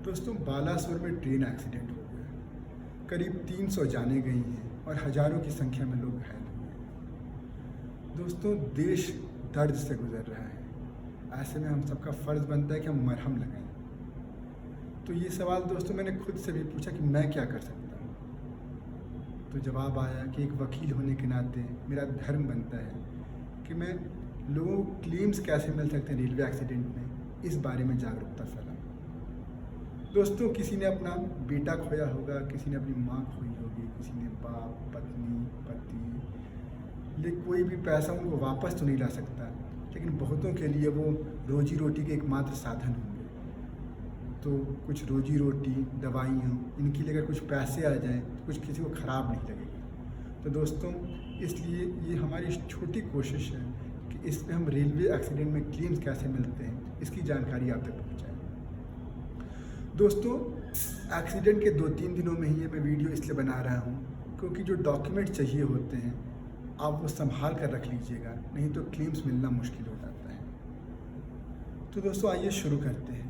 दोस्तों बालासुर में train accident हो गया। करीब 300 जाने गई हैं और हजारों की संख्या में लोग घायल हुए हैं। दोस्तों देश दर्द से गुजर रहा है। ऐसे में हम सबका फ़र्ज़ बनता है कि हम मरहम लगाएं। तो ये सवाल दोस्तों मैंने खुद से भी पूछा कि मैं क्या कर सकता हूँ। तो जवाब आया कि एक वकील होने के नाते मेरा धर्म बनता है कि मैं लोगों को क्लेम्स कैसे मिल सकते हैं रेलवे एक्सीडेंट में, इस बारे में जागरूकता फैलाऊं। दोस्तों किसी ने अपना बेटा खोया होगा, किसी ने अपनी माँ खोई होगी, किसी ने बाप, पत्नी, पति, लेकिन कोई भी पैसा उनको वापस तो नहीं ला सकता, लेकिन बहुतों के लिए वो रोजी रोटी के एकमात्र साधन होंगे। तो कुछ रोजी रोटी, दवाइयाँ, इनके लिए अगर कुछ पैसे आ जाएं तो कुछ किसी को ख़राब नहीं लगेगा। तो दोस्तों इसलिए ये हमारी छोटी कोशिश है कि इसमें हम रेलवे एक्सीडेंट में क्लेम्स कैसे मिलते हैं, इसकी जानकारी आप तक पहुँचाएँ। दोस्तों एक्सीडेंट के 2-3 दिनों में ही ये मैं वीडियो इसलिए बना रहा हूँ क्योंकि जो डॉक्यूमेंट चाहिए होते हैं आप वो संभाल कर रख लीजिएगा, नहीं तो क्लेम्स मिलना मुश्किल हो जाता है। तो दोस्तों आइए शुरू करते हैं।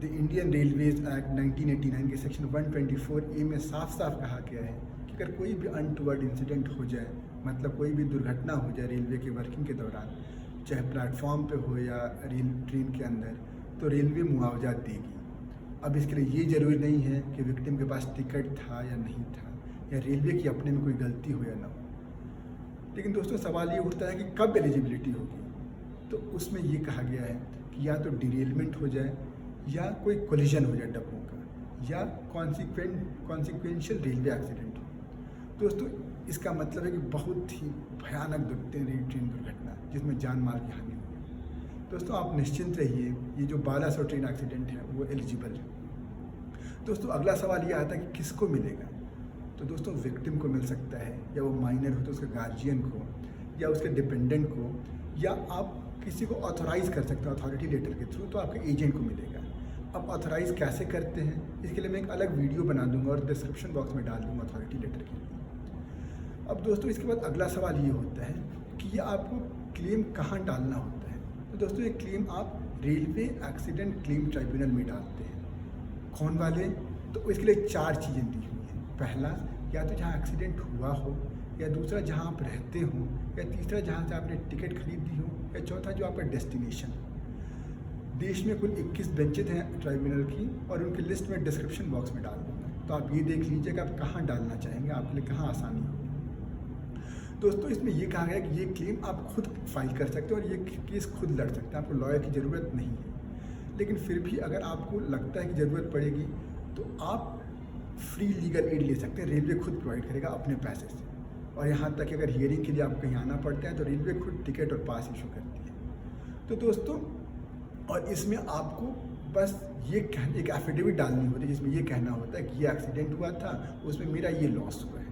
द इंडियन रेलवेज एक्ट 1989 के सेक्शन 124A में साफ साफ कहा गया है कि अगर कोई भी अनटुवर्ड इंसिडेंट हो जाए, मतलब कोई भी दुर्घटना हो जाए रेलवे के वर्किंग के दौरान, चाहे प्लेटफॉर्म पे हो या ट्रेन के अंदर, तो रेलवे मुआवजा देगी। अब इसके लिए ये ज़रूरी नहीं है कि विक्टिम के पास टिकट था या नहीं था, या रेलवे की अपने में कोई गलती हो या ना हो। लेकिन दोस्तों सवाल ये उठता है कि कब एलिजिबिलिटी होगी। तो उसमें ये कहा गया है कि या तो डिरेलमेंट हो जाए, या कोई कोलिजन हो जाए डब्बों का, या कॉन्सिक्वेंशियल रेलवे एक्सीडेंट हो। दोस्तों इसका मतलब है कि बहुत ही भयानक ट्रेन दुर्घटना जिसमें जान माल की हानि हुई। दोस्तों आप निश्चिंत रहिए, ये जो बालासुर ट्रेन एक्सीडेंट है वो एलिजिबल है। दोस्तों अगला सवाल ये आता है कि किसको मिलेगा। तो दोस्तों विक्टिम को मिल सकता है, या वो माइनर हो तो उसके गार्जियन को, या उसके डिपेंडेंट को, या आप किसी को ऑथोराइज़ कर सकते हैं अथॉरिटी लेटर के थ्रू, तो आपके एजेंट को मिलेगा। अब ऑथोराइज़ कैसे करते हैं इसके लिए मैं एक अलग वीडियो बना दूंगा और डिस्क्रिप्शन बॉक्स में डाल दूंगा अथॉरिटी लेटर के लिए। अब दोस्तों इसके बाद अगला सवाल ये होता है कि ये आपको क्लेम कहाँ डालना होता है। तो दोस्तों ये क्लेम आप रेलवे एक्सीडेंट क्लेम ट्राइब्यूनल में डालते हैं। कौन वाले? तो इसके लिए 4 चीज़ें दी हुई हैं। पहला, या तो जहाँ एक्सीडेंट हुआ हो, या दूसरा जहाँ आप रहते हो, या तीसरा जहाँ से आपने टिकट खरीदी हो, या चौथा जो आपका डेस्टिनेशन। देश में कुल 21 बेंचेज हैं ट्राइब्यूनल की, और उनकी लिस्ट में डिस्क्रिप्शन बॉक्स में डाल दूँगा। तो आप ये देख लीजिए कि आप कहाँ डालना चाहेंगे, आपके लिए कहाँ आसानी होगी। दोस्तों इसमें ये कहा गया कि ये क्लेम आप खुद फाइल कर सकते हो और ये केस खुद लड़ सकते हैं, आपको लॉयर की ज़रूरत नहीं है। लेकिन फिर भी अगर आपको लगता है कि ज़रूरत पड़ेगी तो आप फ्री लीगल एड ले सकते हैं, रेलवे खुद प्रोवाइड करेगा अपने पैसे से। और यहाँ तक कि अगर हियरिंग के लिए आपको कहीं आना पड़ता है तो रेलवे खुद टिकट और पास इशू करती है। तो दोस्तों और इसमें आपको बस ये एक एफिडेविट डालनी होती है जिसमें ये कहना होता है कि ये एक्सीडेंट हुआ था, उसमें मेरा ये लॉस हुआ है।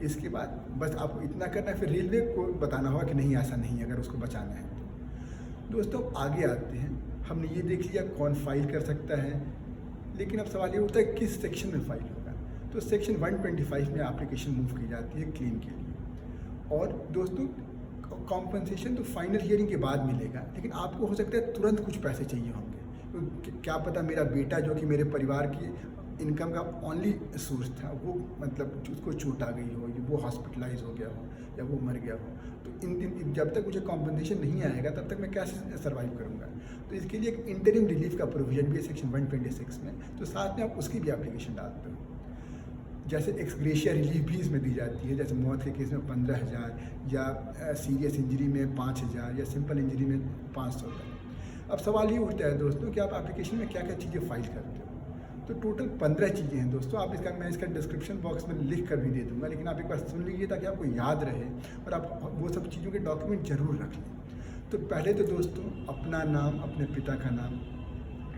इसके बाद बस आपको इतना करना है, फिर रेलवे को बताना होगा कि नहीं ऐसा नहीं है, अगर उसको बचाना है तो। दोस्तों आगे आते हैं, हमने ये देख लिया कौन फाइल कर सकता है, लेकिन अब सवाल ये उठता है किस सेक्शन में फाइल होगा। तो सेक्शन 125 में एप्लीकेशन मूव की जाती है क्लेम के लिए। और दोस्तों कॉम्पनसेशन तो फाइनल हियरिंग के बाद मिलेगा, लेकिन आपको हो सकता है तुरंत कुछ पैसे चाहिए होंगे। क्या पता मेरा बेटा जो कि मेरे परिवार की इनकम का ओनली सोर्स था, वो मतलब उसको चोट आ गई हो, वो हॉस्पिटलाइज हो गया हो, या वो मर गया हो, तो इन दिन जब तक मुझे कॉम्पनसेशन नहीं आएगा तब तक मैं कैसे सर्वाइव करूँगा। तो इसके लिए एक इंटरिम रिलीफ का प्रोविजन भी है सेक्शन 126 में, तो साथ में आप उसकी भी एप्लीकेशन डालते हो। जैसे एक्सग्रेशिया रिलीफ भी इसमें दी जाती है, जैसे मौत के केस में 15,000, या सीरियस इंजरी में 5,000, या सिंपल इंजरी में 500 तक। अब सवाल ये उठता है दोस्तों कि आप एप्लीकेशन में क्या क्या चीज़ें फाइल करते हो। तो टोटल 15 चीज़ें हैं दोस्तों। आप मैं इसका डिस्क्रिप्शन बॉक्स में लिख कर भी दे दूंगा, लेकिन आप एक बार सुन लीजिए ताकि आपको याद रहे और आप वो सब चीज़ों के डॉक्यूमेंट ज़रूर रख लें। तो पहले तो दोस्तों अपना नाम, अपने पिता का नाम,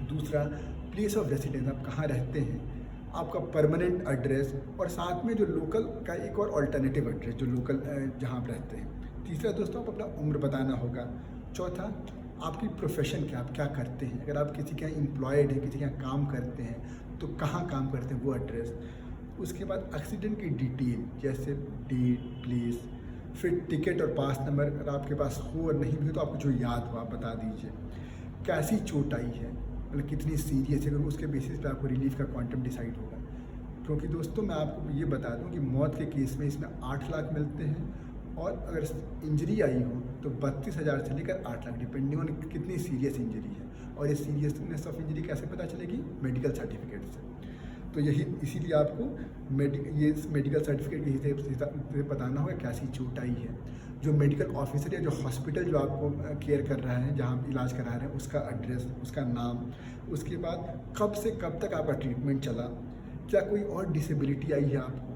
दूसरा प्लेस ऑफ रेसिडेंस, आप कहाँ रहते हैं, आपका परमानेंट एड्रेस, और साथ में जो लोकल का एक और अल्टरनेटिव एड्रेस जो लोकल जहाँ आप रहते हैं। तीसरा दोस्तों आप अपना उम्र बताना होगा। चौथा आपकी प्रोफेशन क्या, आप क्या करते हैं, अगर आप किसी के यहाँ एम्प्लॉयड हैं, किसी के यहाँ काम करते हैं तो कहाँ काम करते हैं वो एड्रेस। उसके बाद एक्सीडेंट की डिटेल जैसे डेट, प्लेस, फिर टिकट और पास नंबर अगर आपके पास हो और नहीं भी हो तो आपको जो याद हो आप बता दीजिए। कैसी चोट आई है, मतलब कितनी सीरियस है, क्योंकि उसके बेसिस पे आपको रिलीफ का क्वांटम डिसाइड होगा। क्योंकि दोस्तों मैं आपको ये बता दूं कि मौत के केस में इसमें 8 लाख मिलते हैं, और अगर इंजरी आई हो तो 32,000 से लेकर 8 लाख, डिपेंडिंग ऑन कितनी सीरियस इंजरी है। और ये सीरियसनेस ऑफ इंजरी कैसे पता चलेगी? मेडिकल सर्टिफिकेट से। तो यही इसीलिए आपको ये मेडिकल सर्टिफिकेट के हिसाब से बताना होगा कैसी चोट आई है। जो मेडिकल ऑफिसर या जो हॉस्पिटल जो आपको केयर कर रहा है, जहाँ आप इलाज करा रहे हैं, उसका एड्रेस, उसका नाम, उसके बाद कब से कब तक आपका ट्रीटमेंट चला, क्या कोई और डिसेबिलिटी आई है आपको।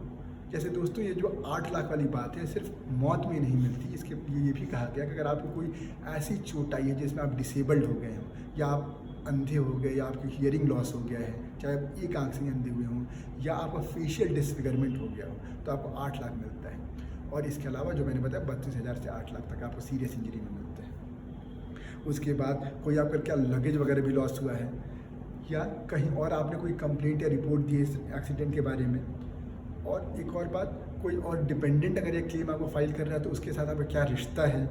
जैसे दोस्तों ये जो 8 लाख वाली बात है सिर्फ मौत में नहीं मिलती, इसके ये भी कहा गया कि अगर आपको कोई ऐसी चोट आई है जिसमें आप डिसेबल्ड हो गए हो, या आप अंधे हो गए, या आपकी हियरिंग लॉस हो गया है, चाहे आप एक आंख से अंधे हुए हों, या आपका फेशियल डिसफिगरमेंट हो गया हो, तो आपको 8 लाख मिलता है। और इसके अलावा जो मैंने बताया 32,000 से 8 लाख तक आपको सीरियस इंजरी में मिलते हैं। उसके बाद कोई आपका क्या लगेज वगैरह भी लॉस हुआ है, या कहीं और आपने कोई कंप्लेंट या रिपोर्ट दी है इस एक्सीडेंट के बारे में। और एक और बात, कोई और डिपेंडेंट अगर ये क्लेम आपको फाइल कर रहा है तो उसके साथ आपका क्या रिश्ता है,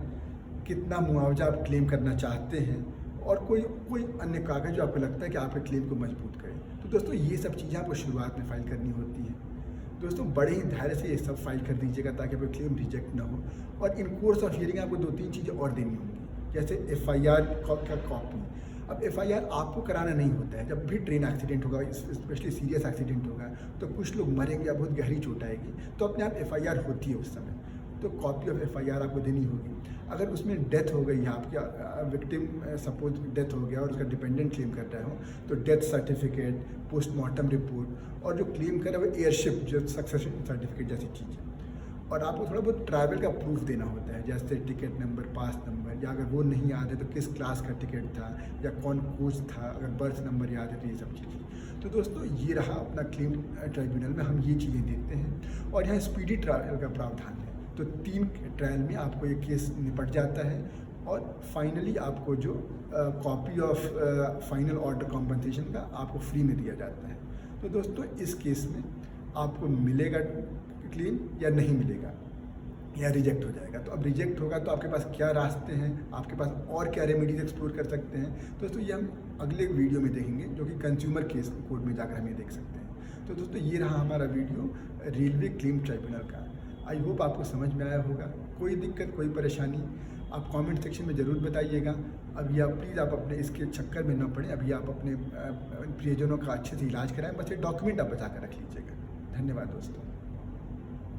कितना मुआवजा आप क्लेम करना चाहते हैं, और कोई अन्य कागज़ जो आपको लगता है कि आपके क्लेम को मजबूत करे। तो दोस्तों ये सब चीज़ें आपको शुरुआत में फाइल करनी होती हैं। दोस्तों बड़े ही धैर्य से ये सब फाइल कर दीजिएगा ताकि आपका क्लेम रिजेक्ट ना हो। और इन कोर्स ऑफ हियरिंग आपको 2-3 चीज़ें और देनी होंगी, जैसे FIR का कॉपी। अब FIR आपको कराना नहीं होता है। जब भी ट्रेन एक्सीडेंट होगा, स्पेशली सीरियस एक्सीडेंट होगा, तो कुछ लोग मरेंगे या बहुत गहरी चोट आएगी, तो अपने आप FIR होती है उस समय, तो कॉपी ऑफ FIR आपको देनी होगी। अगर उसमें डेथ हो गई है, आपका विक्टिम सपोज डेथ हो गया और उसका डिपेंडेंट क्लेम कर रहे हो, तो डेथ सर्टिफिकेट, पोस्टमार्टम रिपोर्ट, और जो क्लेम कर रहा है वो एयरशिप जो सक्सेशन सर्टिफिकेट जैसी चीज़ है। और आपको थोड़ा बहुत ट्रैवल का प्रूफ देना होता है, जैसे टिकट नंबर, पास नंबर, या अगर वो नहीं याद है तो किस क्लास का टिकट था, या कौन कोच था, अगर बर्थ नंबर याद है तो ये सब चीज़ें। तो दोस्तों ये रहा अपना क्लेम ट्राइब्यूनल में हम ये चीज़ें देखते हैं। और यहाँ स्पीडी ट्रायल का प्रावधान है, तो 3 ट्रायल में आपको ये केस निपट जाता है, और फाइनली आपको जो copy of final order compensation का आपको फ्री में दिया जाता है। तो दोस्तों इस केस में आपको मिलेगा क्लेम या नहीं मिलेगा, या रिजेक्ट हो जाएगा। तो अब रिजेक्ट होगा तो आपके पास क्या रास्ते हैं, आपके पास और क्या रेमेडीज एक्सप्लोर कर सकते हैं, दोस्तों ये हम अगले वीडियो में देखेंगे, जो कि कंज्यूमर केस कोर्ट में जाकर हम ये देख सकते हैं। तो दोस्तों ये रहा हमारा वीडियो रेलवे क्लेम ट्राइब्यूनल का। आई होप आपको समझ में आया होगा। कोई दिक्कत, कोई परेशानी आप कमेंट सेक्शन में ज़रूर बताइएगा। अभी आप प्लीज़ आप अपने इसके चक्कर में न पड़ें, अभी आप अपने प्रियजनों का अच्छे से इलाज कराएं, बस ये डॉक्यूमेंट आप बचा कर रख लीजिएगा। धन्यवाद दोस्तों।